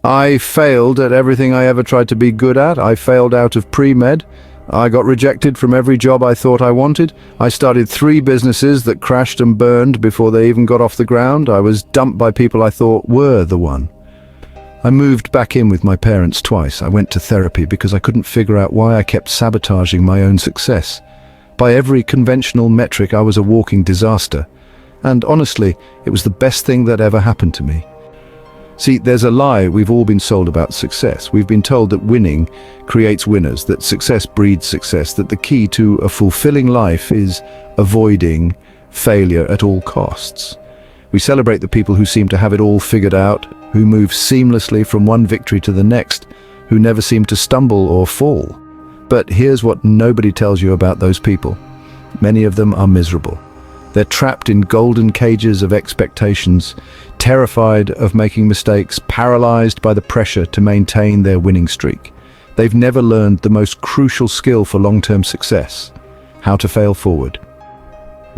I failed at everything I ever tried to be good at. I failed out of pre-med. I got rejected from every job I thought I wanted. I started 3 businesses that crashed and burned before they even got off the ground. I was dumped by people I thought were the one. I moved back in with my parents twice. I went to therapy because I couldn't figure out why I kept sabotaging my own success. By every conventional metric, I was a walking disaster. And honestly, it was the best thing that ever happened to me. See, there's a lie we've all been sold about success. We've been told that winning creates winners, that success breeds success, that the key to a fulfilling life is avoiding failure at all costs. We celebrate the people who seem to have it all figured out, who move seamlessly from one victory to the next, who never seem to stumble or fall. But here's what nobody tells you about those people. Many of them are miserable. They're trapped in golden cages of expectations, terrified of making mistakes, paralyzed by the pressure to maintain their winning streak. They've never learned the most crucial skill for long-term success: how to fail forward.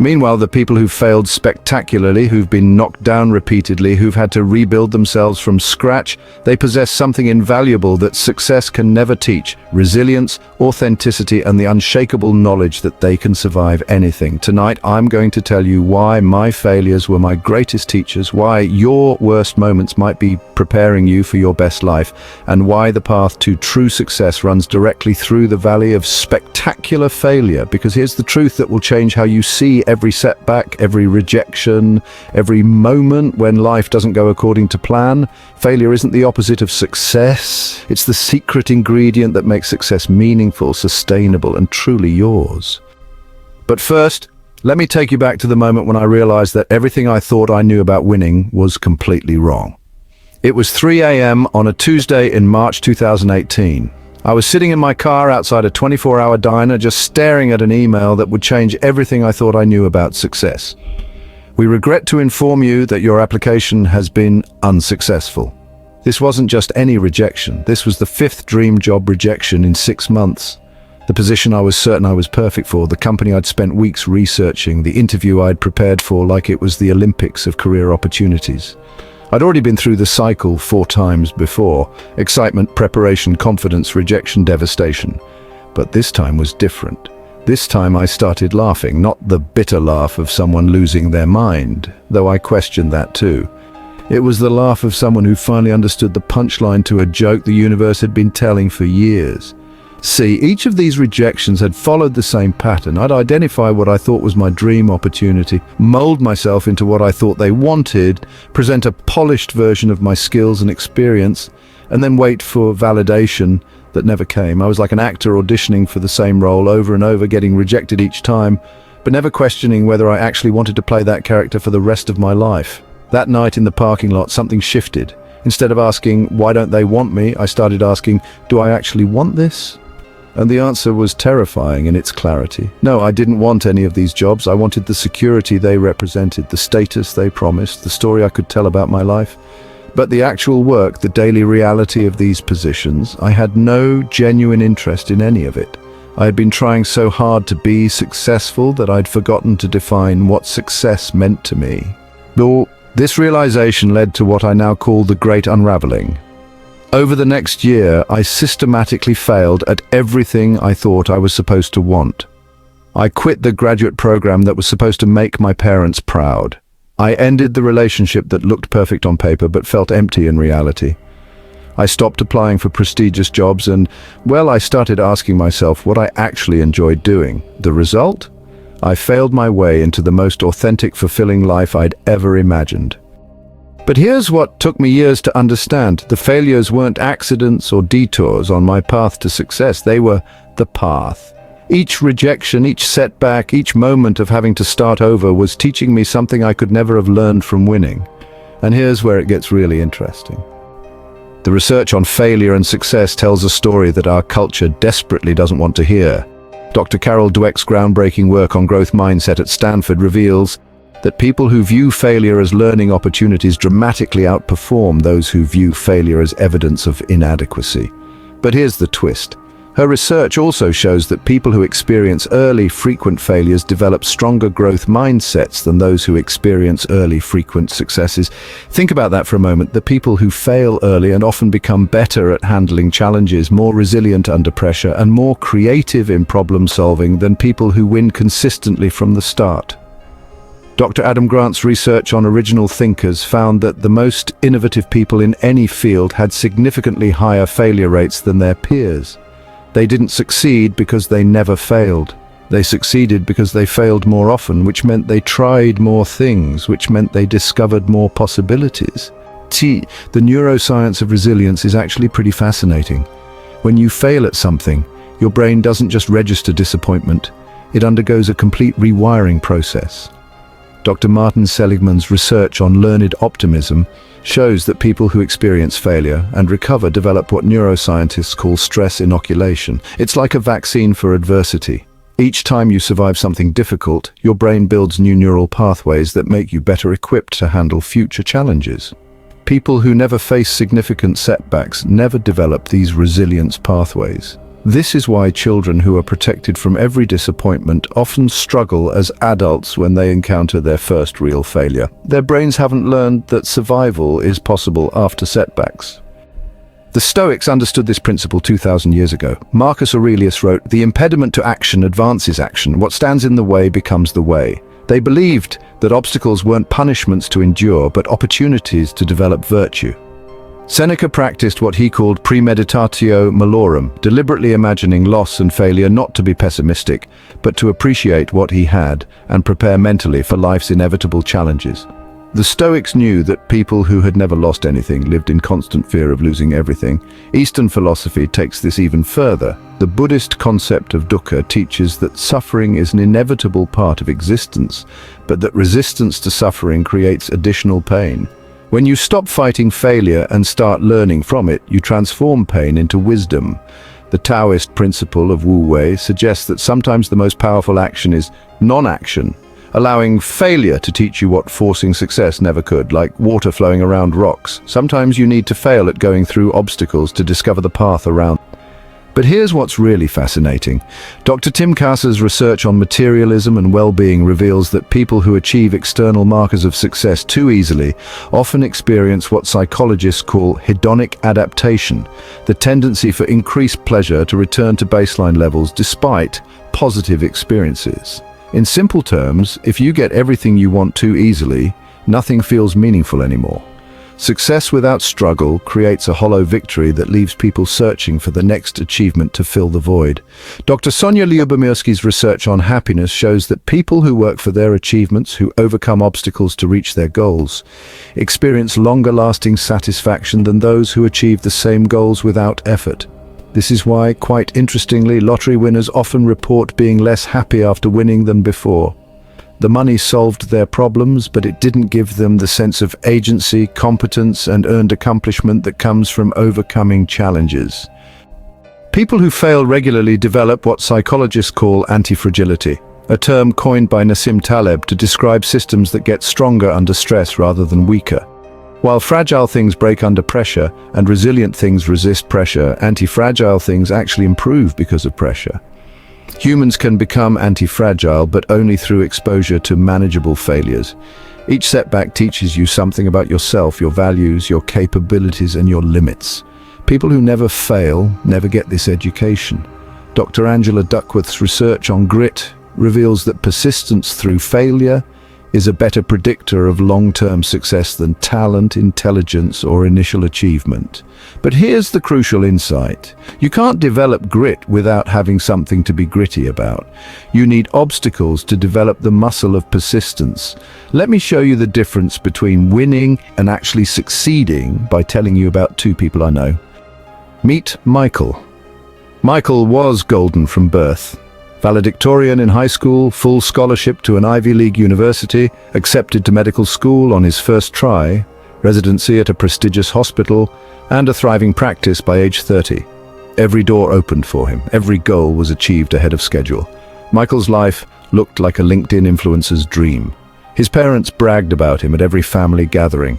Meanwhile, the people who've failed spectacularly, who've been knocked down repeatedly, who've had to rebuild themselves from scratch, they possess something invaluable that success can never teach: resilience, authenticity, and the unshakable knowledge that they can survive anything. Tonight, I'm going to tell you why my failures were my greatest teachers, why your worst moments might be preparing you for your best life, and why the path to true success runs directly through the valley of spectacular failure. Because here's the truth that will change how you see every setback, every rejection, every moment when life doesn't go according to plan. Failure isn't the opposite of success. It's the secret ingredient that makes success meaningful, sustainable, and truly yours. But first, let me take you back to the moment when I realized that everything I thought I knew about winning was completely wrong. It was 3 a.m. on a Tuesday in March 2018. I was sitting in my car outside a 24-hour diner, just staring at an email that would change everything I thought I knew about success. We regret to inform you that your application has been unsuccessful. This wasn't just any rejection. This was the 5th dream job rejection in 6 months. The position I was certain I was perfect for, the company I'd spent weeks researching, the interview I'd prepared for like it was the Olympics of career opportunities. I'd already been through the cycle 4 times before: excitement, preparation, confidence, rejection, devastation. But this time was different. This time I started laughing, not the bitter laugh of someone losing their mind, though I questioned that too. It was the laugh of someone who finally understood the punchline to a joke the universe had been telling for years. See, each of these rejections had followed the same pattern. I'd identify what I thought was my dream opportunity, mold myself into what I thought they wanted, present a polished version of my skills and experience, and then wait for validation that never came. I was like an actor auditioning for the same role over and over, getting rejected each time, but never questioning whether I actually wanted to play that character for the rest of my life. That night in the parking lot, something shifted. Instead of asking, why don't they want me, I started asking, do I actually want this? And the answer was terrifying in its clarity. No, I didn't want any of these jobs. I wanted the security they represented, the status they promised, the story I could tell about my life. But the actual work, the daily reality of these positions, I had no genuine interest in any of it. I had been trying so hard to be successful that I'd forgotten to define what success meant to me. This realization led to what I now call the Great Unraveling. Over the next year, I systematically failed at everything I thought I was supposed to want. I quit the graduate program that was supposed to make my parents proud. I ended the relationship that looked perfect on paper but felt empty in reality. I stopped applying for prestigious jobs and, well, I started asking myself what I actually enjoyed doing. The result? I failed my way into the most authentic, fulfilling life I'd ever imagined. But here's what took me years to understand. The failures weren't accidents or detours on my path to success. They were the path. Each rejection, each setback, each moment of having to start over was teaching me something I could never have learned from winning. And here's where it gets really interesting. The research on failure and success tells a story that our culture desperately doesn't want to hear. Dr. Carol Dweck's groundbreaking work on growth mindset at Stanford reveals that people who view failure as learning opportunities dramatically outperform those who view failure as evidence of inadequacy. But here's the twist. Her research also shows that people who experience early, frequent failures develop stronger growth mindsets than those who experience early, frequent successes. Think about that for a moment. The people who fail early and often become better at handling challenges, more resilient under pressure, and more creative in problem solving than people who win consistently from the start. Dr. Adam Grant's research on original thinkers found that the most innovative people in any field had significantly higher failure rates than their peers. They didn't succeed because they never failed. They succeeded because they failed more often, which meant they tried more things, which meant they discovered more possibilities. The neuroscience of resilience is actually pretty fascinating. When you fail at something, your brain doesn't just register disappointment, it undergoes a complete rewiring process. Dr. Martin Seligman's research on learned optimism shows that people who experience failure and recover develop what neuroscientists call stress inoculation. It's like a vaccine for adversity. Each time you survive something difficult, your brain builds new neural pathways that make you better equipped to handle future challenges. People who never face significant setbacks never develop these resilience pathways. This is why children who are protected from every disappointment often struggle as adults when they encounter their first real failure. Their brains haven't learned that survival is possible after setbacks. The Stoics understood this principle 2,000 years ago. Marcus Aurelius wrote, "The impediment to action advances action. What stands in the way becomes the way." They believed that obstacles weren't punishments to endure, but opportunities to develop virtue. Seneca practiced what he called premeditatio malorum, deliberately imagining loss and failure not to be pessimistic, but to appreciate what he had and prepare mentally for life's inevitable challenges. The Stoics knew that people who had never lost anything lived in constant fear of losing everything. Eastern philosophy takes this even further. The Buddhist concept of dukkha teaches that suffering is an inevitable part of existence, but that resistance to suffering creates additional pain. When you stop fighting failure and start learning from it, you transform pain into wisdom. The Taoist principle of Wu Wei suggests that sometimes the most powerful action is non-action, allowing failure to teach you what forcing success never could, like water flowing around rocks. Sometimes you need to fail at going through obstacles to discover the path around. But here's what's really fascinating. Dr. Tim Kasser's research on materialism and well-being reveals that people who achieve external markers of success too easily often experience what psychologists call hedonic adaptation, the tendency for increased pleasure to return to baseline levels despite positive experiences. In simple terms, if you get everything you want too easily, nothing feels meaningful anymore. Success without struggle creates a hollow victory that leaves people searching for the next achievement to fill the void. Dr. Sonia Lyubomirsky's research on happiness shows that people who work for their achievements, who overcome obstacles to reach their goals, experience longer-lasting satisfaction than those who achieve the same goals without effort. This is why, quite interestingly, lottery winners often report being less happy after winning than before. The money solved their problems, but it didn't give them the sense of agency, competence, and earned accomplishment that comes from overcoming challenges. People who fail regularly develop what psychologists call anti-fragility, a term coined by Nassim Taleb to describe systems that get stronger under stress rather than weaker. While fragile things break under pressure and resilient things resist pressure, anti-fragile things actually improve because of pressure. Humans can become anti-fragile, but only through exposure to manageable failures. Each setback teaches you something about yourself, your values, your capabilities, and your limits. People who never fail never get this education. Dr. Angela Duckworth's research on grit reveals that persistence through failure is a better predictor of long-term success than talent, intelligence, or initial achievement. But here's the crucial insight. You can't develop grit without having something to be gritty about. You need obstacles to develop the muscle of persistence. Let me show you the difference between winning and actually succeeding by telling you about two people I know. Meet Michael. Michael was golden from birth. Valedictorian in high school, full scholarship to an Ivy League university, accepted to medical school on his first try, residency at a prestigious hospital, and a thriving practice by age 30. Every door opened for him. Every goal was achieved ahead of schedule. Michael's life looked like a LinkedIn influencer's dream. His parents bragged about him at every family gathering.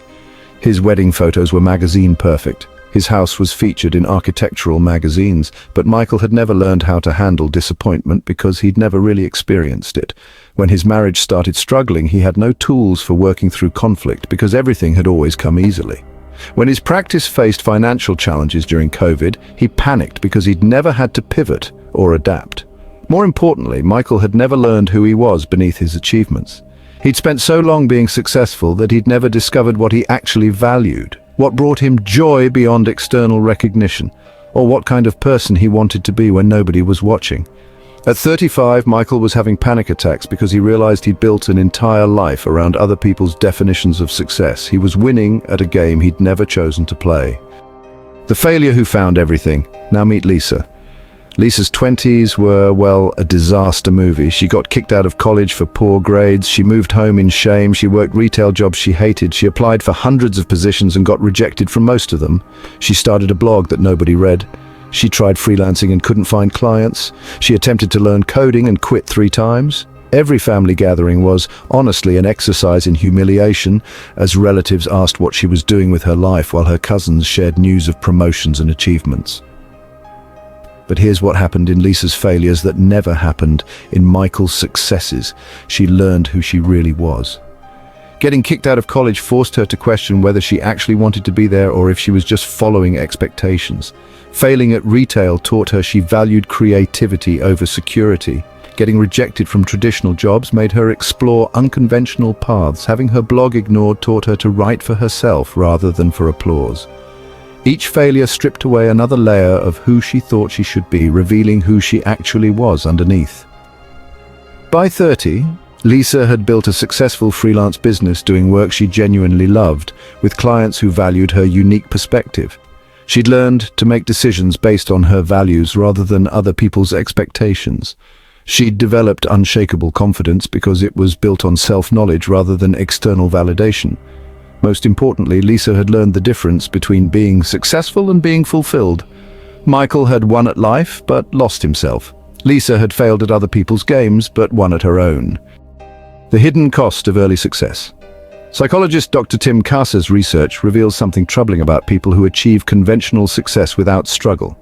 His wedding photos were magazine perfect. His house was featured in architectural magazines, but Michael had never learned how to handle disappointment because he'd never really experienced it. When his marriage started struggling, he had no tools for working through conflict because everything had always come easily. When his practice faced financial challenges during COVID, he panicked because he'd never had to pivot or adapt. More importantly, Michael had never learned who he was beneath his achievements. He'd spent so long being successful that he'd never discovered what he actually valued, what brought him joy beyond external recognition, or what kind of person he wanted to be when nobody was watching. At 35, Michael was having panic attacks because he realized he'd built an entire life around other people's definitions of success. He was winning at a game he'd never chosen to play. The failure who found everything. Now meet Lisa. Lisa's 20s were, well, a disaster movie. She got kicked out of college for poor grades. She moved home in shame. She worked retail jobs she hated. She applied for hundreds of positions and got rejected from most of them. She started a blog that nobody read. She tried freelancing and couldn't find clients. She attempted to learn coding and quit 3 times. Every family gathering was, honestly, an exercise in humiliation, as relatives asked what she was doing with her life while her cousins shared news of promotions and achievements. But here's what happened in Lisa's failures that never happened in Michael's successes. She learned who she really was. Getting kicked out of college forced her to question whether she actually wanted to be there or if she was just following expectations. Failing at retail taught her she valued creativity over security. Getting rejected from traditional jobs made her explore unconventional paths. Having her blog ignored taught her to write for herself rather than for applause. Each failure stripped away another layer of who she thought she should be, revealing who she actually was underneath. By 30, Lisa had built a successful freelance business doing work she genuinely loved, with clients who valued her unique perspective. She'd learned to make decisions based on her values rather than other people's expectations. She'd developed unshakable confidence because it was built on self-knowledge rather than external validation. Most importantly, Lisa had learned the difference between being successful and being fulfilled. Michael had won at life, but lost himself. Lisa had failed at other people's games, but won at her own. The hidden cost of early success. Psychologist Dr. Tim Casa's research reveals something troubling about people who achieve conventional success without struggle.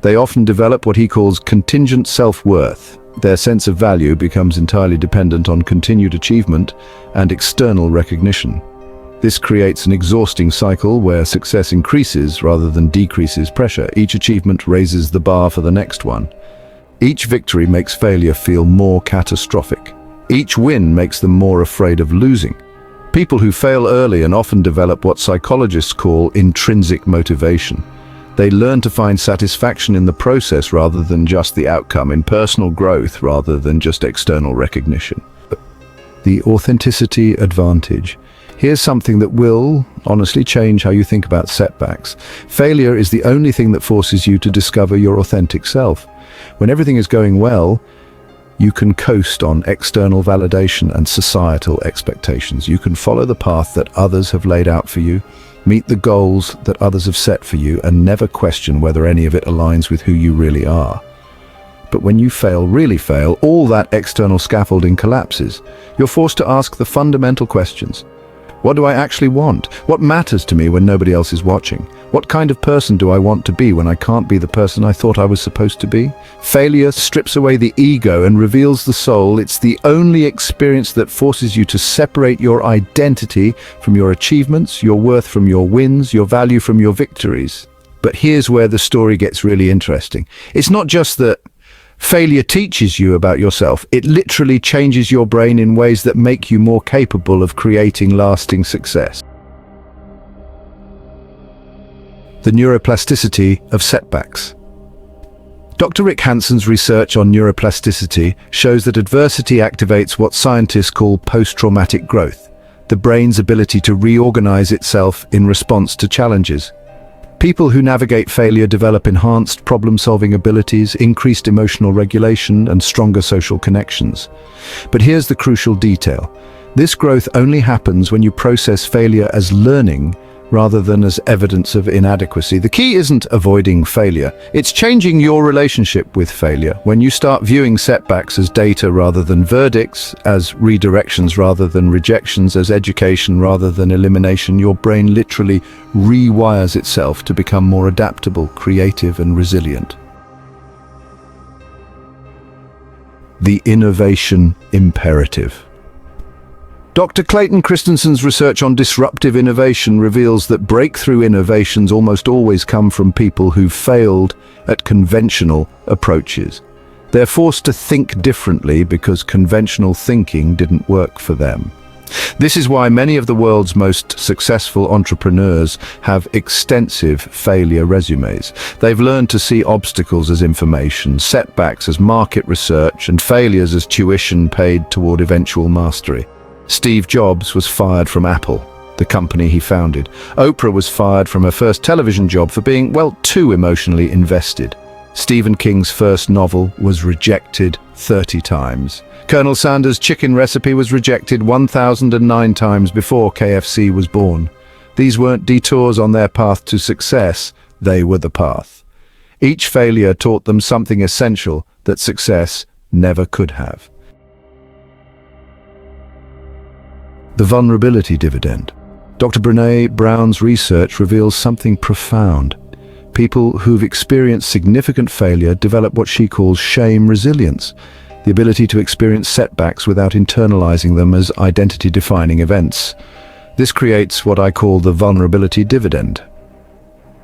They often develop what he calls contingent self-worth. Their sense of value becomes entirely dependent on continued achievement and external recognition. This creates an exhausting cycle where success increases rather than decreases pressure. Each achievement raises the bar for the next one. Each victory makes failure feel more catastrophic. Each win makes them more afraid of losing. People who fail early and often develop what psychologists call intrinsic motivation. They learn to find satisfaction in the process rather than just the outcome, in personal growth rather than just external recognition. The authenticity advantage. Here's something that will, honestly, change how you think about setbacks. Failure is the only thing that forces you to discover your authentic self. When everything is going well, you can coast on external validation and societal expectations. You can follow the path that others have laid out for you, meet the goals that others have set for you, and never question whether any of it aligns with who you really are. But when you fail, really fail, all that external scaffolding collapses. You're forced to ask the fundamental questions. What do I actually want? What matters to me when nobody else is watching? What kind of person do I want to be when I can't be the person I thought I was supposed to be? Failure strips away the ego and reveals the soul. It's the only experience that forces you to separate your identity from your achievements, your worth from your wins, your value from your victories. But here's where the story gets really interesting. It's not just that failure teaches you about yourself. It literally changes your brain in ways that make you more capable of creating lasting success. The neuroplasticity of setbacks. Dr. Rick Hanson's research on neuroplasticity shows that adversity activates what scientists call post-traumatic growth, the brain's ability to reorganize itself in response to challenges. People who navigate failure develop enhanced problem-solving abilities, increased emotional regulation, and stronger social connections. But here's the crucial detail. This growth only happens when you process failure as learning rather than as evidence of inadequacy. The key isn't avoiding failure, it's changing your relationship with failure. When you start viewing setbacks as data rather than verdicts, as redirections rather than rejections, as education rather than elimination, your brain literally rewires itself to become more adaptable, creative, and resilient. The innovation imperative. Dr. Clayton Christensen's research on disruptive innovation reveals that breakthrough innovations almost always come from people who've failed at conventional approaches. They're forced to think differently because conventional thinking didn't work for them. This is why many of the world's most successful entrepreneurs have extensive failure resumes. They've learned to see obstacles as information, setbacks as market research, and failures as tuition paid toward eventual mastery. Steve Jobs was fired from Apple, the company he founded. Oprah was fired from her first television job for being, well, too emotionally invested. Stephen King's first novel was rejected 30 times. Colonel Sanders' chicken recipe was rejected 1,009 times before KFC was born. These weren't detours on their path to success, they were the path. Each failure taught them something essential that success never could have. The vulnerability dividend. Dr. Brené Brown's research reveals something profound. People who've experienced significant failure develop what she calls shame resilience, the ability to experience setbacks without internalizing them as identity-defining events. This creates what I call the vulnerability dividend.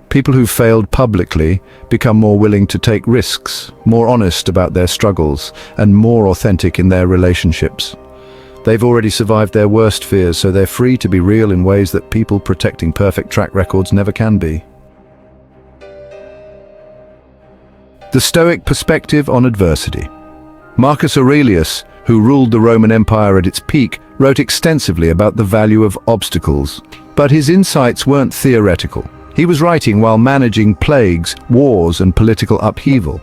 People who've failed publicly become more willing to take risks, more honest about their struggles, and more authentic in their relationships. They've already survived their worst fears, so they're free to be real in ways that people protecting perfect track records never can be. The Stoic perspective on adversity. Marcus Aurelius, who ruled the Roman Empire at its peak, wrote extensively about the value of obstacles. But his insights weren't theoretical. He was writing while managing plagues, wars, and political upheaval.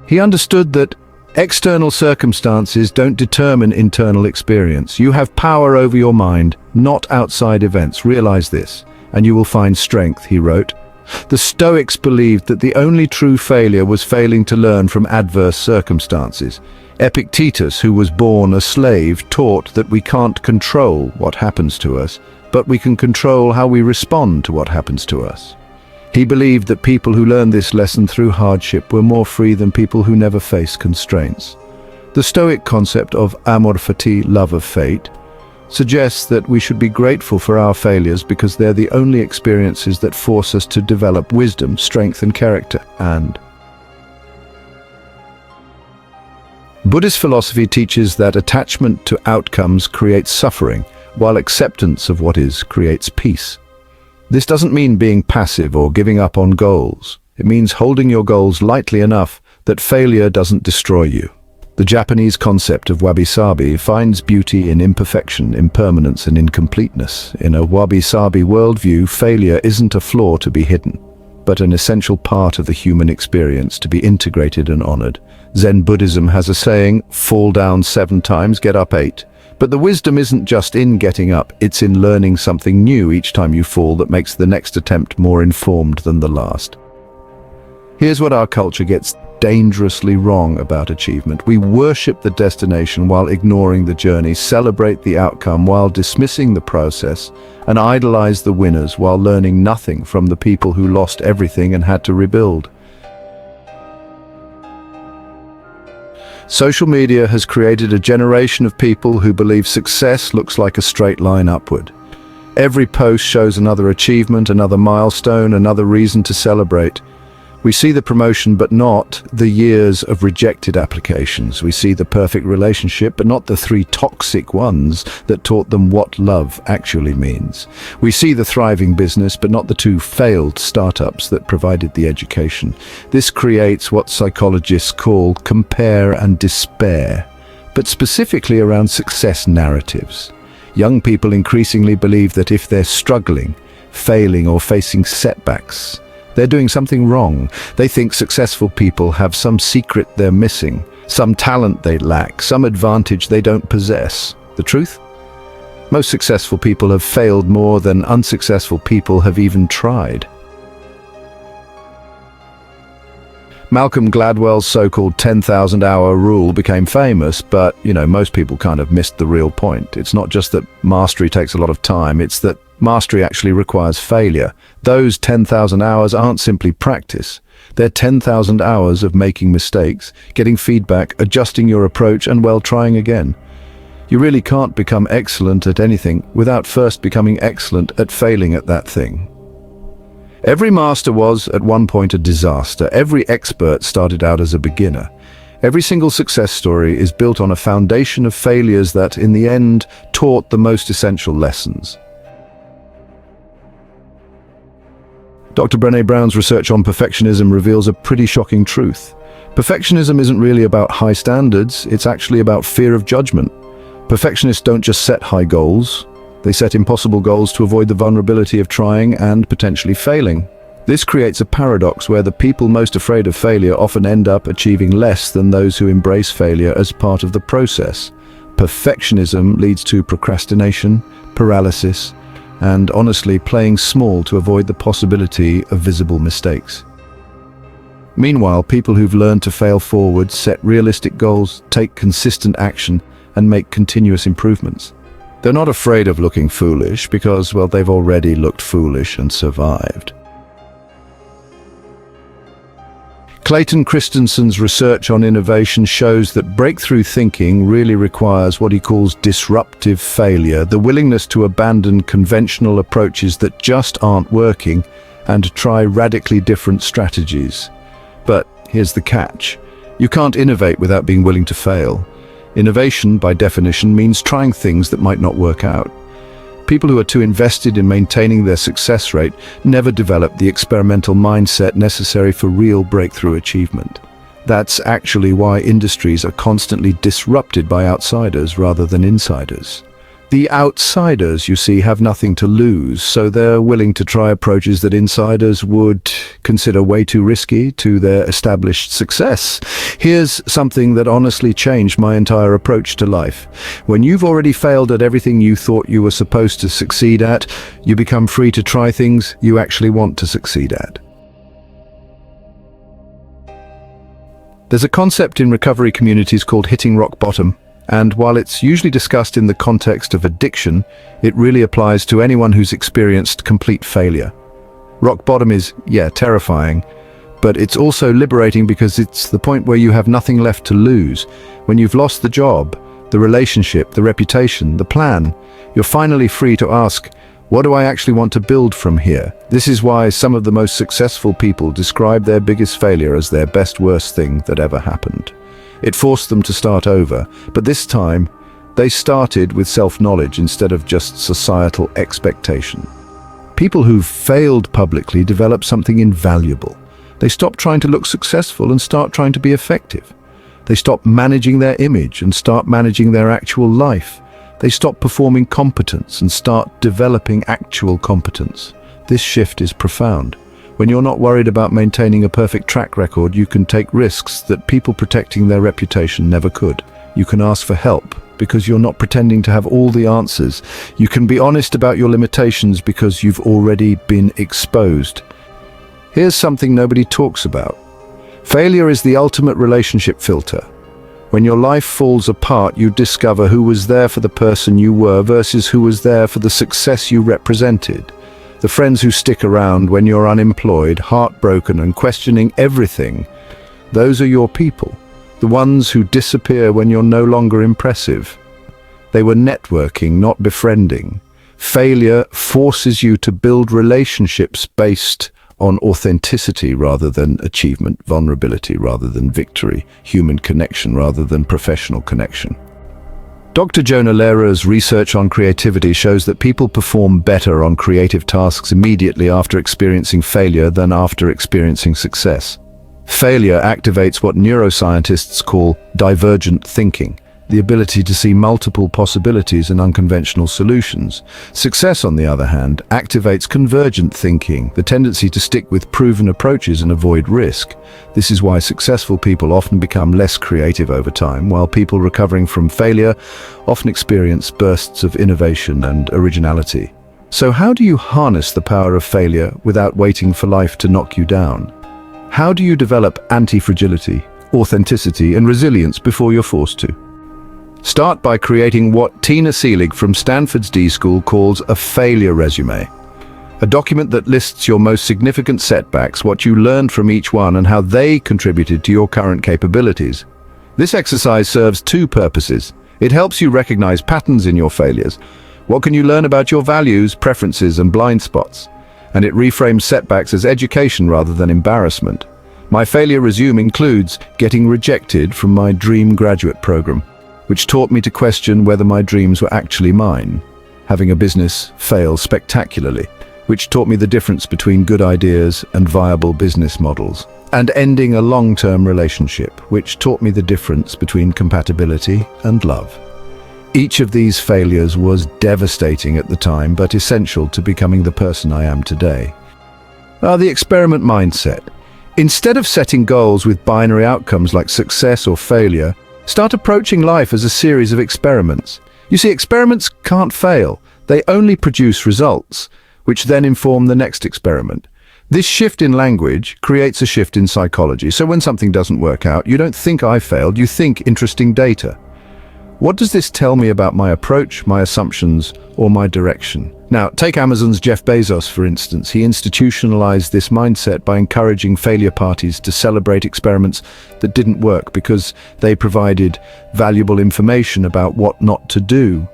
He understood that external circumstances don't determine internal experience. You have power over your mind, not outside events. Realize this, and you will find strength, he wrote. The Stoics believed that the only true failure was failing to learn from adverse circumstances. Epictetus, who was born a slave, taught that we can't control what happens to us, but we can control how we respond to what happens to us. He believed that people who learned this lesson through hardship were more free than people who never face constraints. The Stoic concept of amor fati, love of fate, suggests that we should be grateful for our failures because they're the only experiences that force us to develop wisdom, strength, and character. And Buddhist philosophy teaches that attachment to outcomes creates suffering, while acceptance of what is creates peace. This doesn't mean being passive or giving up on goals. It means holding your goals lightly enough that failure doesn't destroy you. The Japanese concept of wabi-sabi finds beauty in imperfection, impermanence, and incompleteness. In a wabi-sabi worldview, failure isn't a flaw to be hidden, but an essential part of the human experience to be integrated and honored. Zen Buddhism has a saying, fall down 7 times, get up 8. But the wisdom isn't just in getting up, it's in learning something new each time you fall that makes the next attempt more informed than the last. Here's what our culture gets dangerously wrong about achievement. We worship the destination while ignoring the journey, celebrate the outcome while dismissing the process, and idolize the winners while learning nothing from the people who lost everything and had to rebuild. Social media has created a generation of people who believe success looks like a straight line upward. Every post shows another achievement, another milestone, another reason to celebrate. We see the promotion, but not the years of rejected applications. We see the perfect relationship, but not the 3 toxic ones that taught them what love actually means. We see the thriving business, but not the 2 failed startups that provided the education. This creates what psychologists call compare and despair, but specifically around success narratives. Young people increasingly believe that if they're struggling, failing, or facing setbacks, they're doing something wrong. They think successful people have some secret they're missing, some talent they lack, some advantage they don't possess. The truth? Most successful people have failed more than unsuccessful people have even tried. Malcolm Gladwell's so-called 10,000-hour rule became famous, but, most people kind of missed the real point. It's not just that mastery takes a lot of time, it's that mastery actually requires failure. Those 10,000 hours aren't simply practice. They're 10,000 hours of making mistakes, getting feedback, adjusting your approach, and trying again. You really can't become excellent at anything without first becoming excellent at failing at that thing. Every master was, at one point, a disaster. Every expert started out as a beginner. Every single success story is built on a foundation of failures that, in the end, taught the most essential lessons. Dr. Brené Brown's research on perfectionism reveals a pretty shocking truth. Perfectionism isn't really about high standards, it's actually about fear of judgment. Perfectionists don't just set high goals. They set impossible goals to avoid the vulnerability of trying and potentially failing. This creates a paradox where the people most afraid of failure often end up achieving less than those who embrace failure as part of the process. Perfectionism leads to procrastination, paralysis, and honestly playing small to avoid the possibility of visible mistakes. Meanwhile, people who've learned to fail forward, set realistic goals, take consistent action, and make continuous improvements. They're not afraid of looking foolish because, they've already looked foolish and survived. Clayton Christensen's research on innovation shows that breakthrough thinking really requires what he calls disruptive failure, the willingness to abandon conventional approaches that just aren't working and try radically different strategies. But here's the catch. You can't innovate without being willing to fail. Innovation, by definition, means trying things that might not work out. People who are too invested in maintaining their success rate never develop the experimental mindset necessary for real breakthrough achievement. That's actually why industries are constantly disrupted by outsiders rather than insiders. The outsiders, you see, have nothing to lose, so they're willing to try approaches that insiders would consider way too risky to their established success. Here's something that honestly changed my entire approach to life. When you've already failed at everything you thought you were supposed to succeed at, you become free to try things you actually want to succeed at. There's a concept in recovery communities called hitting rock bottom. And while it's usually discussed in the context of addiction, it really applies to anyone who's experienced complete failure. Rock bottom is, terrifying, but it's also liberating because it's the point where you have nothing left to lose. When you've lost the job, the relationship, the reputation, the plan, you're finally free to ask, what do I actually want to build from here? This is why some of the most successful people describe their biggest failure as their best worst thing that ever happened. It forced them to start over, but this time, they started with self-knowledge instead of just societal expectation. People who've failed publicly develop something invaluable. They stop trying to look successful and start trying to be effective. They stop managing their image and start managing their actual life. They stop performing competence and start developing actual competence. This shift is profound. When you're not worried about maintaining a perfect track record, you can take risks that people protecting their reputation never could. You can ask for help because you're not pretending to have all the answers. You can be honest about your limitations because you've already been exposed. Here's something nobody talks about. Failure is the ultimate relationship filter. When your life falls apart, you discover who was there for the person you were versus who was there for the success you represented. The friends who stick around when you're unemployed, heartbroken, and questioning everything, those are your people. The ones who disappear when you're no longer impressive. They were networking, not befriending. Failure forces you to build relationships based on authenticity rather than achievement, vulnerability rather than victory, human connection rather than professional connection. Dr. Jonah Lehra's research on creativity shows that people perform better on creative tasks immediately after experiencing failure than after experiencing success. Failure activates what neuroscientists call divergent thinking. the ability to see multiple possibilities and unconventional solutions. Success, on the other hand, activates convergent thinking, the tendency to stick with proven approaches and avoid risk. This is why successful people often become less creative over time, while people recovering from failure often experience bursts of innovation and originality. So how do you harness the power of failure without waiting for life to knock you down? How do you develop anti-fragility, authenticity, and resilience before you're forced to? Start by creating what Tina Seelig from Stanford's D School calls a failure resume. A document that lists your most significant setbacks, what you learned from each one, and how they contributed to your current capabilities. This exercise serves two purposes. It helps you recognize patterns in your failures. What can you learn about your values, preferences, and blind spots? And it reframes setbacks as education rather than embarrassment. My failure resume includes getting rejected from my dream graduate program, which taught me to question whether my dreams were actually mine. Having a business fail spectacularly, which taught me the difference between good ideas and viable business models. And ending a long-term relationship, which taught me the difference between compatibility and love. Each of these failures was devastating at the time, but essential to becoming the person I am today. The experiment mindset. Instead of setting goals with binary outcomes like success or failure, start approaching life as a series of experiments. You see, experiments can't fail. They only produce results, which then inform the next experiment. This shift in language creates a shift in psychology. So when something doesn't work out, you don't think I failed, you think interesting data. What does this tell me about my approach, my assumptions, or my direction? Now, take Amazon's Jeff Bezos, for instance. He institutionalized this mindset by encouraging failure parties to celebrate experiments that didn't work because they provided valuable information about what not to do.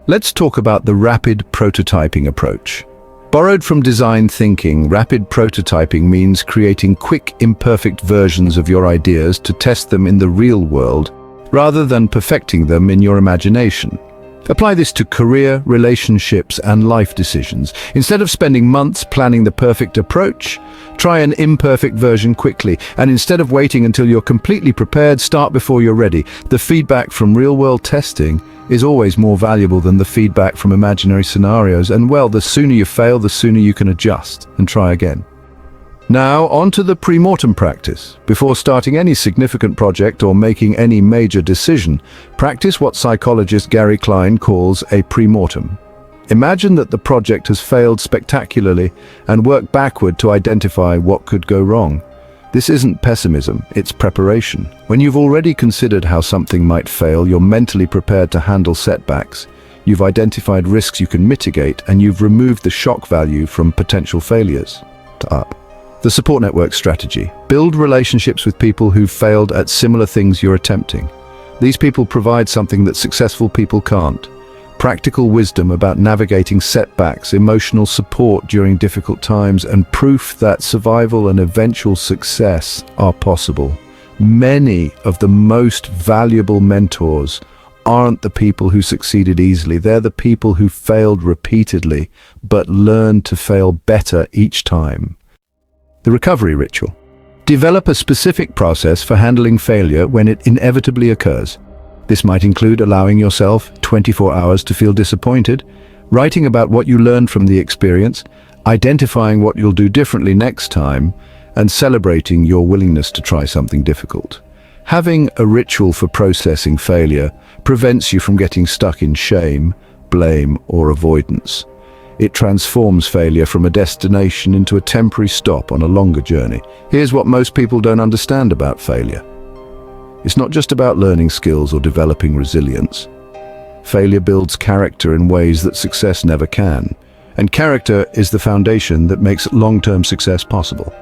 Let's talk about the rapid prototyping approach. Borrowed from design thinking, rapid prototyping means creating quick, imperfect versions of your ideas to test them in the real world, rather than perfecting them in your imagination. Apply this to career, relationships, and life decisions. Instead of spending months planning the perfect approach, try an imperfect version quickly. And instead of waiting until you're completely prepared, start before you're ready. The feedback from real-world testing is always more valuable than the feedback from imaginary scenarios. And well, the sooner you fail, the sooner you can adjust and try again. Now, on to the pre-mortem practice. Before starting any significant project or making any major decision, practice what psychologist Gary Klein calls a pre-mortem. Imagine that the project has failed spectacularly and work backward to identify what could go wrong. This isn't pessimism, it's preparation. When you've already considered how something might fail, you're mentally prepared to handle setbacks. You've identified risks you can mitigate, and you've removed the shock value from potential failures. The support network strategy. Build relationships with people who've failed at similar things you're attempting. These people provide something that successful people can't. Practical wisdom about navigating setbacks, emotional support during difficult times, and proof that survival and eventual success are possible. Many of the most valuable mentors aren't the people who succeeded easily. They're the people who failed repeatedly, but learned to fail better each time. The recovery ritual. Develop a specific process for handling failure when it inevitably occurs. This might include allowing yourself 24 hours to feel disappointed, writing about what you learned from the experience, identifying what you'll do differently next time, and celebrating your willingness to try something difficult. Having a ritual for processing failure prevents you from getting stuck in shame, blame, or avoidance. It transforms failure from a destination into a temporary stop on a longer journey. Here's what most people don't understand about failure. It's not just about learning skills or developing resilience. Failure builds character in ways that success never can. And character is the foundation that makes long-term success possible.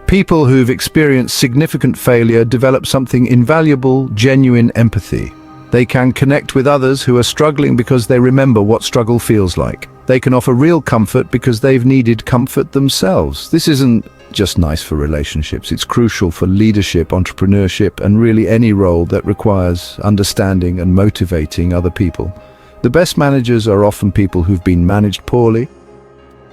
People who've experienced significant failure develop something invaluable, genuine empathy. They can connect with others who are struggling because they remember what struggle feels like. They can offer real comfort because they've needed comfort themselves. This isn't just nice for relationships. It's crucial for leadership, entrepreneurship, and really any role that requires understanding and motivating other people. The best managers are often people who've been managed poorly.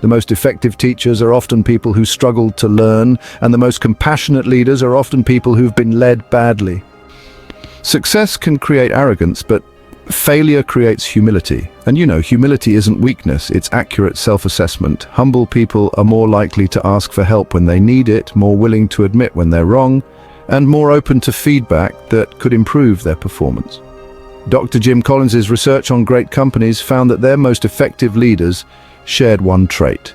The most effective teachers are often people who struggled to learn, and the most compassionate leaders are often people who've been led badly. Success can create arrogance, but failure creates humility. And humility isn't weakness, it's accurate self-assessment. Humble people are more likely to ask for help when they need it, more willing to admit when they're wrong, and more open to feedback that could improve their performance. Dr. Jim Collins's research on great companies found that their most effective leaders shared one trait.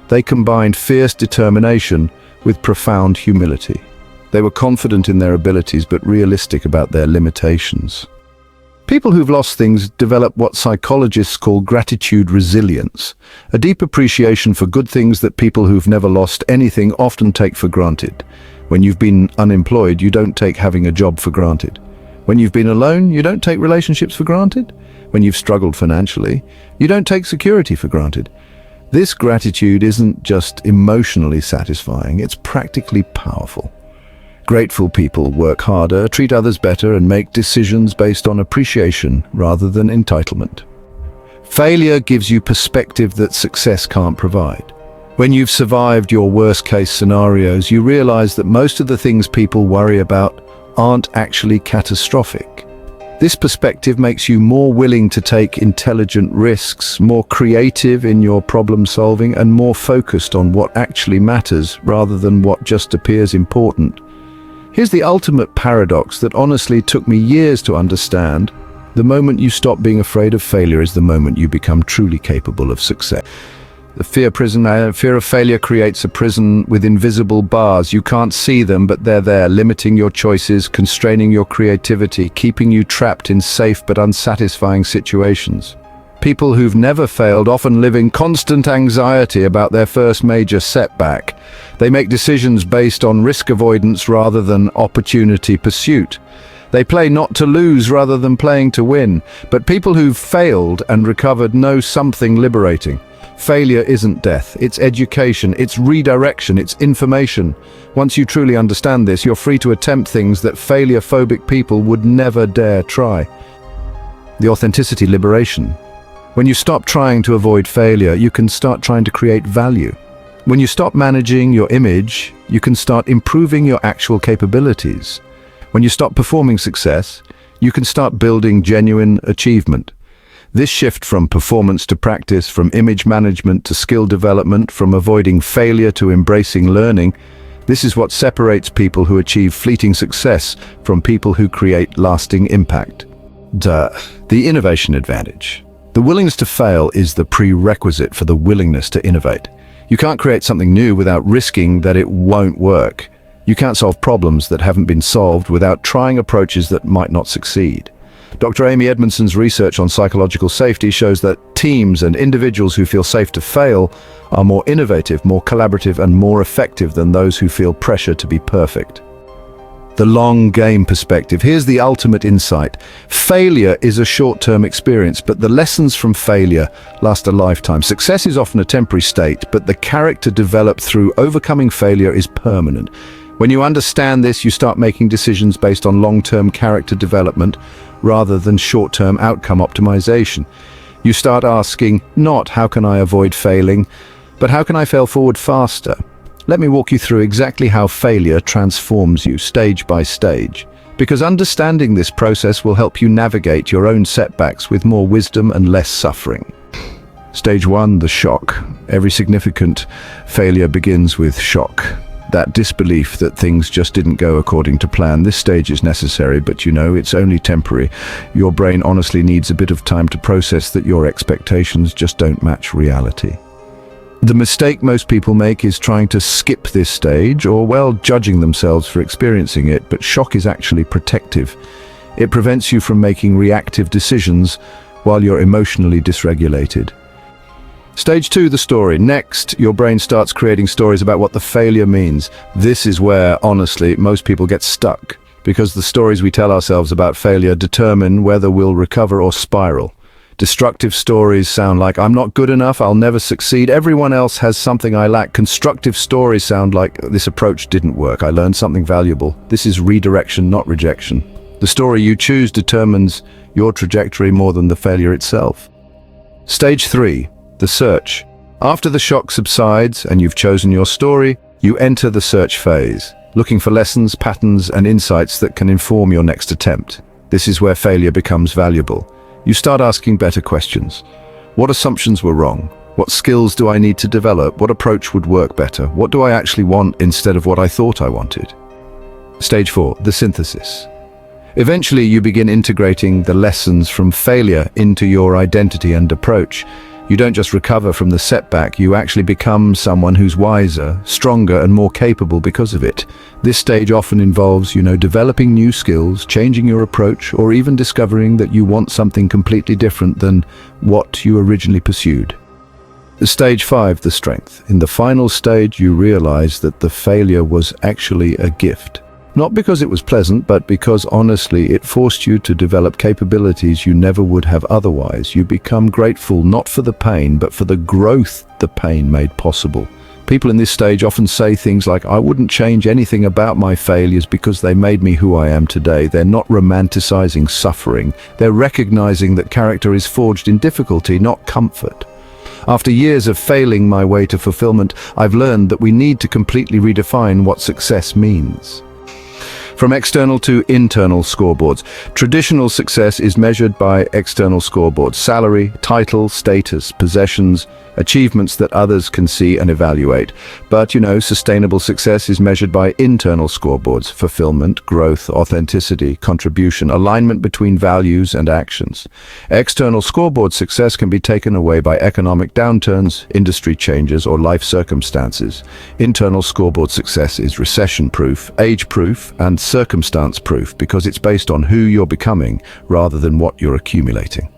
They combined fierce determination with profound humility. They were confident in their abilities but realistic about their limitations. People who've lost things develop what psychologists call gratitude resilience, a deep appreciation for good things that people who've never lost anything often take for granted. When you've been unemployed, you don't take having a job for granted. When you've been alone, you don't take relationships for granted. When you've struggled financially, you don't take security for granted. This gratitude isn't just emotionally satisfying, it's practically powerful. Grateful people work harder, treat others better, and make decisions based on appreciation rather than entitlement. Failure gives you perspective that success can't provide. When you've survived your worst-case scenarios, you realize that most of the things people worry about aren't actually catastrophic. This perspective makes you more willing to take intelligent risks, more creative in your problem solving, and more focused on what actually matters rather than what just appears important. Here's the ultimate paradox that honestly took me years to understand. The moment you stop being afraid of failure is the moment you become truly capable of success. The fear of failure creates a prison with invisible bars. You can't see them, but they're there, limiting your choices, constraining your creativity, keeping you trapped in safe but unsatisfying situations. People who've never failed often live in constant anxiety about their first major setback. They make decisions based on risk avoidance rather than opportunity pursuit. They play not to lose rather than playing to win. But people who've failed and recovered know something liberating. Failure isn't death, it's education, it's redirection, it's information. Once you truly understand this, you're free to attempt things that failure-phobic people would never dare try. The authenticity liberation. When you stop trying to avoid failure, you can start trying to create value. When you stop managing your image, you can start improving your actual capabilities. When you stop performing success, you can start building genuine achievement. This shift from performance to practice, from image management to skill development, from avoiding failure to embracing learning, this is what separates people who achieve fleeting success from people who create lasting impact. The innovation advantage. The willingness to fail is the prerequisite for the willingness to innovate. You can't create something new without risking that it won't work. You can't solve problems that haven't been solved without trying approaches that might not succeed. Dr. Amy Edmondson's research on psychological safety shows that teams and individuals who feel safe to fail are more innovative, more collaborative, and more effective than those who feel pressure to be perfect. The long game perspective. Here's the ultimate insight. Failure is a short-term experience, but the lessons from failure last a lifetime. Success is often a temporary state, but the character developed through overcoming failure is permanent. When you understand this, you start making decisions based on long-term character development rather than short-term outcome optimization. You start asking, not how can I avoid failing, but how can I fail forward faster? Let me walk you through exactly how failure transforms you stage by stage, because understanding this process will help you navigate your own setbacks with more wisdom and less suffering. Stage 1, the shock. Every significant failure begins with shock. That disbelief that things just didn't go according to plan. This stage is necessary, but it's only temporary. Your brain honestly needs a bit of time to process that your expectations just don't match reality. The mistake most people make is trying to skip this stage or, judging themselves for experiencing it, but shock is actually protective. It prevents you from making reactive decisions while you're emotionally dysregulated. Stage 2, the story. Next, your brain starts creating stories about what the failure means. This is where, honestly, most people get stuck, because the stories we tell ourselves about failure determine whether we'll recover or spiral. Destructive stories sound like, I'm not good enough, I'll never succeed, everyone else has something I lack. Constructive stories sound like, this approach didn't work, I learned something valuable. This is redirection, not rejection. The story you choose determines your trajectory more than the failure itself. Stage 3, the search. After the shock subsides and you've chosen your story, you enter the search phase. looking for lessons, patterns, and insights that can inform your next attempt. This is where failure becomes valuable. You start asking better questions. What assumptions were wrong? What skills do I need to develop? What approach would work better? What do I actually want instead of what I thought I wanted? Stage 4, the synthesis. Eventually, you begin integrating the lessons from failure into your identity and approach. You don't just recover from the setback, you actually become someone who's wiser, stronger, and more capable because of it. This stage often involves, developing new skills, changing your approach, or even discovering that you want something completely different than what you originally pursued. Stage 5, the strength. In the final stage, you realize that the failure was actually a gift. Not because it was pleasant, but because honestly, it forced you to develop capabilities you never would have otherwise. You become grateful not for the pain, but for the growth the pain made possible. People in this stage often say things like, "I wouldn't change anything about my failures because they made me who I am today." They're not romanticizing suffering. They're recognizing that character is forged in difficulty, not comfort. After years of failing my way to fulfillment, I've learned that we need to completely redefine what success means. From external to internal scoreboards. Traditional success is measured by external scoreboards: salary, title, status, possessions, achievements that others can see and evaluate. But, sustainable success is measured by internal scoreboards: fulfillment, growth, authenticity, contribution, alignment between values and actions. External scoreboard success can be taken away by economic downturns, industry changes, or life circumstances. Internal scoreboard success is recession-proof, age-proof, and circumstance-proof because it's based on who you're becoming rather than what you're accumulating.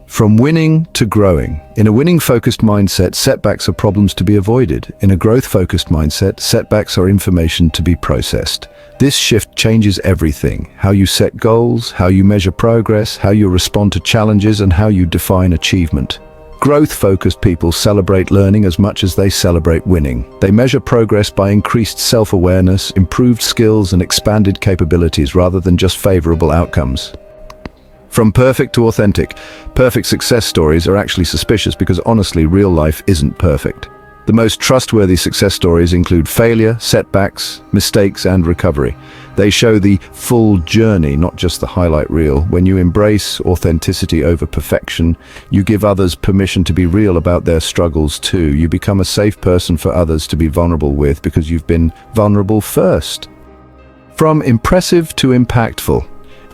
From winning to growing. In a winning-focused mindset, setbacks are problems to be avoided. In a growth-focused mindset, setbacks are information to be processed. This shift changes everything: how you set goals, how you measure progress, how you respond to challenges, and how you define achievement. Growth-focused people celebrate learning as much as they celebrate winning. They measure progress by increased self-awareness, improved skills, and expanded capabilities rather than just favorable outcomes. From perfect to authentic. Perfect success stories are actually suspicious because honestly, real life isn't perfect. The most trustworthy success stories include failure, setbacks, mistakes, and recovery. They show the full journey, not just the highlight reel. When you embrace authenticity over perfection, you give others permission to be real about their struggles too. You become a safe person for others to be vulnerable with because you've been vulnerable first. From impressive to impactful.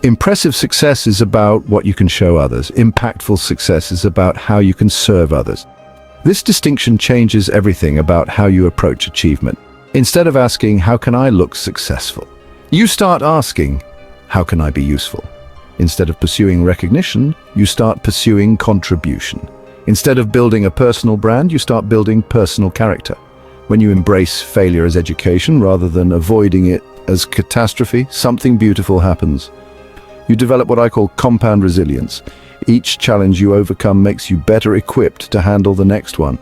Impressive success is about what you can show others. Impactful success is about how you can serve others. This distinction changes everything about how you approach achievement. Instead of asking, "How can I look successful?" you start asking, "How can I be useful?" Instead of pursuing recognition, you start pursuing contribution. Instead of building a personal brand, you start building personal character. When you embrace failure as education rather than avoiding it as catastrophe, something beautiful happens. You develop what I call compound resilience. Each challenge you overcome makes you better equipped to handle the next one.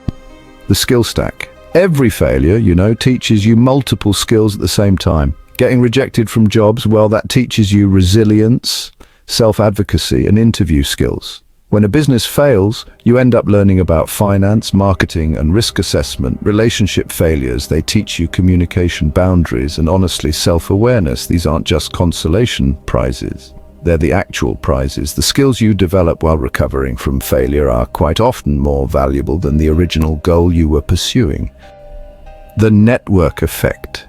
The skill stack. Every failure, teaches you multiple skills at the same time. Getting rejected from jobs, well, that teaches you resilience, self-advocacy, and interview skills. When a business fails, you end up learning about finance, marketing, and risk assessment. Relationship failures, they teach you communication boundaries and honestly self-awareness. These aren't just consolation prizes. They're the actual prizes. The skills you develop while recovering from failure are quite often more valuable than the original goal you were pursuing. The network effect.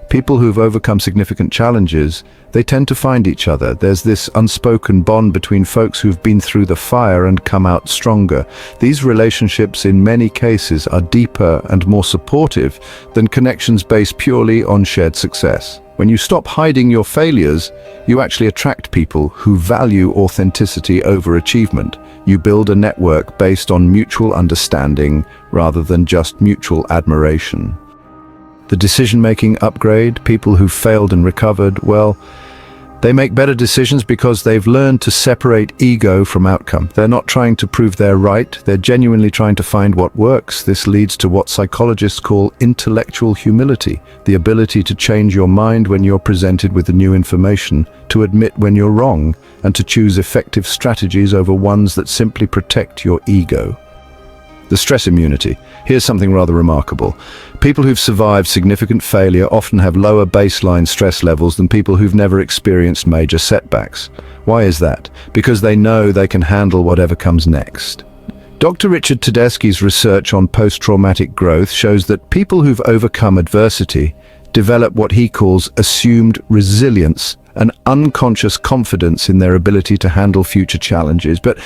People who've overcome significant challenges, they tend to find each other. There's this unspoken bond between folks who've been through the fire and come out stronger. These relationships in many cases are deeper and more supportive than connections based purely on shared success. When you stop hiding your failures, you actually attract people who value authenticity over achievement. You build a network based on mutual understanding rather than just mutual admiration. The decision-making upgrade, people who've failed and recovered, well, they make better decisions because they've learned to separate ego from outcome. They're not trying to prove they're right, they're genuinely trying to find what works. This leads to what psychologists call intellectual humility, the ability to change your mind when you're presented with the new information, to admit when you're wrong, and to choose effective strategies over ones that simply protect your ego. The stress immunity. Here's something rather remarkable. People who've survived significant failure often have lower baseline stress levels than people who've never experienced major setbacks. Why is that? Because they know they can handle whatever comes next. Dr. Richard Tedeschi's research on post-traumatic growth shows that people who've overcome adversity develop what he calls assumed resilience, an unconscious confidence in their ability to handle future challenges. But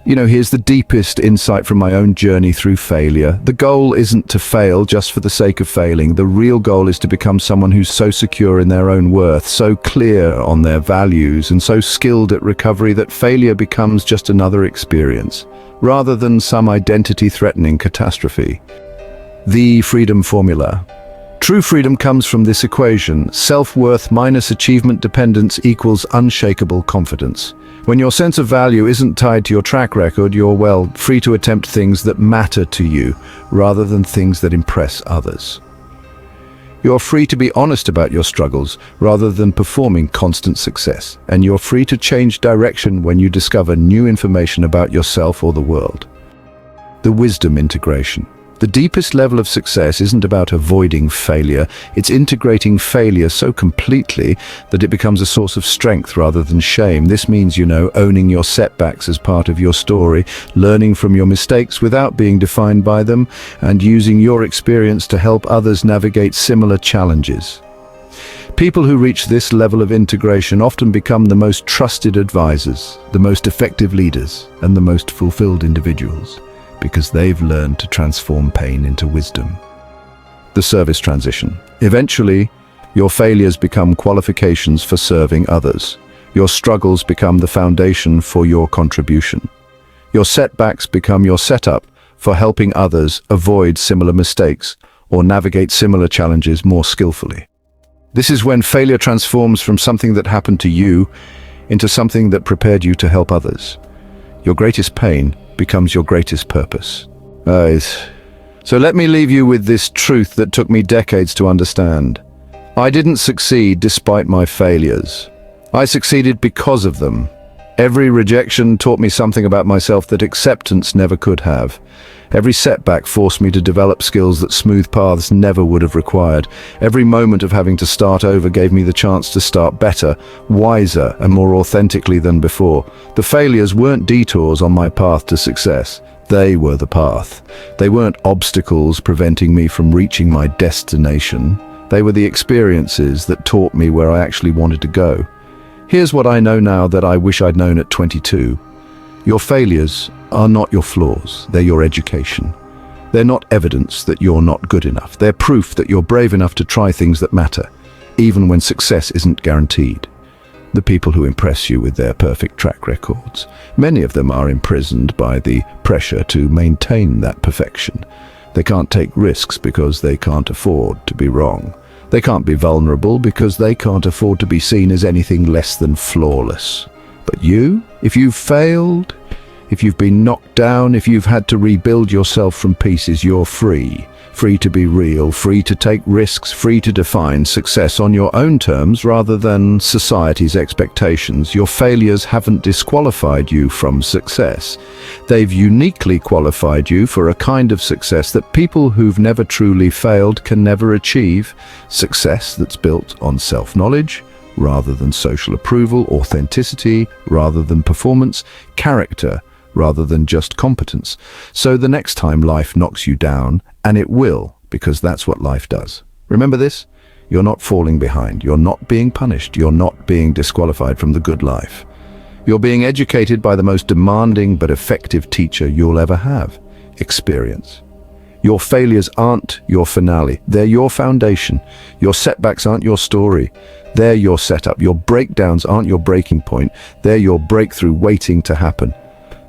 here's the deepest insight from my own journey through failure. The goal isn't to fail just for the sake of failing. The real goal is to become someone who's so secure in their own worth, so clear on their values, and so skilled at recovery that failure becomes just another experience, rather than some identity-threatening catastrophe. The freedom formula. True freedom comes from this equation: self-worth minus achievement dependence equals unshakable confidence. When your sense of value isn't tied to your track record, you're, free to attempt things that matter to you, rather than things that impress others. You're free to be honest about your struggles, rather than performing constant success. And you're free to change direction when you discover new information about yourself or the world. The wisdom integration. The deepest level of success isn't about avoiding failure, it's integrating failure so completely that it becomes a source of strength rather than shame. This means, owning your setbacks as part of your story, learning from your mistakes without being defined by them, and using your experience to help others navigate similar challenges. People who reach this level of integration often become the most trusted advisors, the most effective leaders, and the most fulfilled individuals, because they've learned to transform pain into wisdom. The service transition. Eventually, your failures become qualifications for serving others. Your struggles become the foundation for your contribution. Your setbacks become your setup for helping others avoid similar mistakes or navigate similar challenges more skillfully. This is when failure transforms from something that happened to you into something that prepared you to help others. Your greatest pain becomes your greatest purpose. So let me leave you with this truth that took me decades to understand. I didn't succeed despite my failures. I succeeded because of them. Every rejection taught me something about myself that acceptance never could have. Every setback forced me to develop skills that smooth paths never would have required. Every moment of having to start over gave me the chance to start better, wiser, and more authentically than before. The failures weren't detours on my path to success. They were the path. They weren't obstacles preventing me from reaching my destination. They were the experiences that taught me where I actually wanted to go. Here's what I know now that I wish I'd known at 22. Your failures are not your flaws, they're your education. They're not evidence that you're not good enough. They're proof that you're brave enough to try things that matter, even when success isn't guaranteed. The people who impress you with their perfect track records, many of them are imprisoned by the pressure to maintain that perfection. They can't take risks because they can't afford to be wrong. They can't be vulnerable because they can't afford to be seen as anything less than flawless. But you, if you've failed, if you've been knocked down, if you've had to rebuild yourself from pieces, you're free. Free to be real, free to take risks, free to define success on your own terms rather than society's expectations. Your failures haven't disqualified you from success. They've uniquely qualified you for a kind of success that people who've never truly failed can never achieve. Success that's built on self-knowledge rather than social approval, authenticity rather than performance, character rather than just competence. So the next time life knocks you down, and it will, because that's what life does, remember this: you're not falling behind, you're not being punished, you're not being disqualified from the good life. You're being educated by the most demanding but effective teacher you'll ever have: experience. Your failures aren't your finale, they're your foundation. Your setbacks aren't your story, they're your setup. Your breakdowns aren't your breaking point, they're your breakthrough waiting to happen.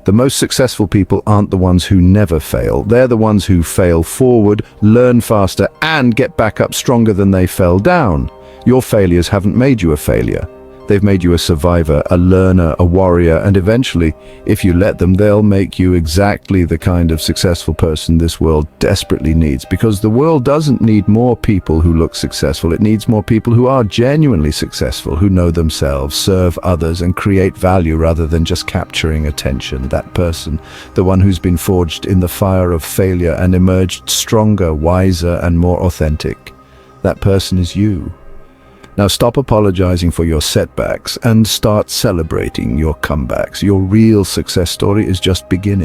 The most successful people aren't the ones who never fail, they're the ones who fail forward, learn faster, and get back up stronger than they fell down. Your failures haven't made you a failure, They've made you a survivor, a learner, a warrior, and eventually, if you let them, they'll make you exactly the kind of successful person this world desperately needs. Because the world doesn't need more people who look successful. It needs more people who are genuinely successful, who know themselves, serve others, and create value rather than just capturing attention. That person, the one who's been forged in the fire of failure and emerged stronger, wiser, and more authentic. That person is you. Now stop apologizing for your setbacks and start celebrating your comebacks. Your real success story is just beginning.